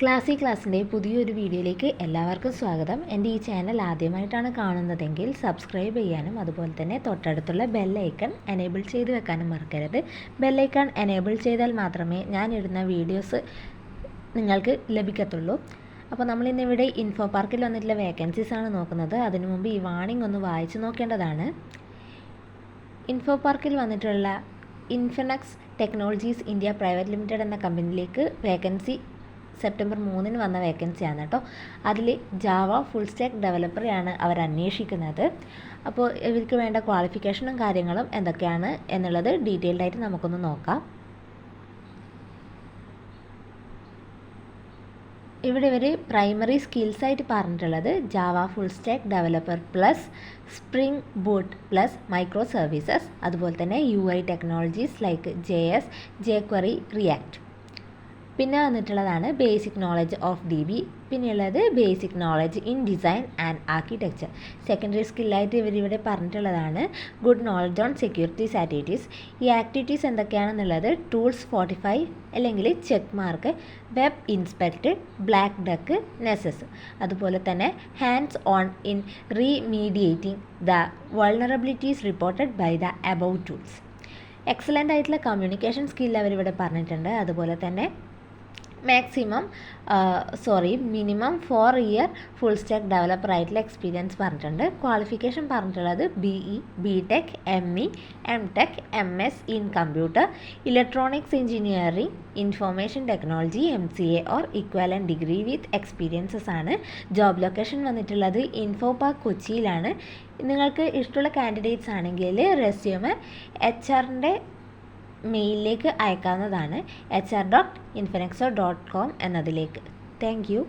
ക്ലാസ്സിൻ്റെ പുതിയൊരു വീഡിയോയിലേക്ക് എല്ലാവർക്കും സ്വാഗതം. എൻ്റെ ഈ ചാനൽ ആദ്യമായിട്ടാണ് കാണുന്നതെങ്കിൽ സബ്സ്ക്രൈബ് ചെയ്യാനും അതുപോലെ തന്നെ തൊട്ടടുത്തുള്ള ബെല്ലൈക്കൺ എനേബിൾ ചെയ്ത് വെക്കാനും മറക്കരുത്. ബെല്ലൈക്കൺ എനേബിൾ ചെയ്താൽ മാത്രമേ ഞാൻ ഇടുന്ന വീഡിയോസ് നിങ്ങൾക്ക് ലഭിക്കത്തുള്ളൂ. അപ്പോൾ നമ്മളിന്നിവിടെ ഇൻഫോ പാർക്കിൽ വന്നിട്ടുള്ള വേക്കൻസീസ് ആണ് നോക്കുന്നത്. അതിനു മുമ്പ് ഈ വാണിംഗ് ഒന്ന് വായിച്ചു നോക്കേണ്ടതാണ്. ഇൻഫോ പാർക്കിൽ വന്നിട്ടുള്ള Infinix technologies India private limited എന്ന കമ്പനിയിലേക്ക് വേക്കൻസി സെപ്റ്റംബർ 3 വന്ന വേക്കൻസിയാണ് കേട്ടോ. അതിൽ ജാവ ഫുൾ സ്റ്റാക്ക് ഡെവലപ്പറെയാണ് അവർ അന്വേഷിക്കുന്നത്. അപ്പോൾ ഇവർക്ക് വേണ്ട ക്വാളിഫിക്കേഷനും കാര്യങ്ങളും എന്തൊക്കെയാണ് എന്നുള്ളത് ഡീറ്റെയിൽഡ് ആയിട്ട് നമുക്കൊന്ന് നോക്കാം. ഇവിടെ ഇവർ പ്രൈമറി സ്കിൽസായിട്ട് പറഞ്ഞിട്ടുള്ളത് Java full stack developer plus spring boot plus micro services, അതുപോലെ തന്നെ UI technologies like JS, jQuery, React. പിന്നെ വന്നിട്ടുള്ളതാണ് ബേസിക് നോളജ് ഓഫ് DB, പിന്നെയുള്ളത് basic knowledge in design and architecture. Secondary സ്കില്ലായിട്ട് ഇവരിവിടെ പറഞ്ഞിട്ടുള്ളതാണ് good knowledge on securities activities. ഈ activities എന്തൊക്കെയാണെന്നുള്ളത് ടൂൾസ് 45 അല്ലെങ്കിൽ Checkmarx, WebInspect, Black Duck, Nessus. അതുപോലെ തന്നെ hands on in remediating the vulnerabilities reported by the above tools. Excellent ആയിട്ടുള്ള communication skill അവരിവിടെ പറഞ്ഞിട്ടുണ്ട്. അതുപോലെ തന്നെ minimum 4 year full stack developer ആയിട്ടുള്ള എക്സ്പീരിയൻസ് പറഞ്ഞിട്ടുണ്ട്. ക്വാളിഫിക്കേഷൻ പറഞ്ഞിട്ടുള്ളത് BE, BTech, ME, MTech, MS in computer, electronics engineering, information technology, MCA or equivalent degree with experiences ആണ്. Job location വന്നിട്ടുള്ളത് ഇൻഫോ പാർക്ക് കൊച്ചിയിലാണ്. നിങ്ങൾക്ക് ഇഷ്ടമുള്ള കാൻഡിഡേറ്റ്സ് ആണെങ്കിൽ റെസ്യൂമ് HR മെയിലിലേക്ക് അയക്കാവുന്നതാണ്, HR.infinexo.com എന്നതിലേക്ക്. Thank you.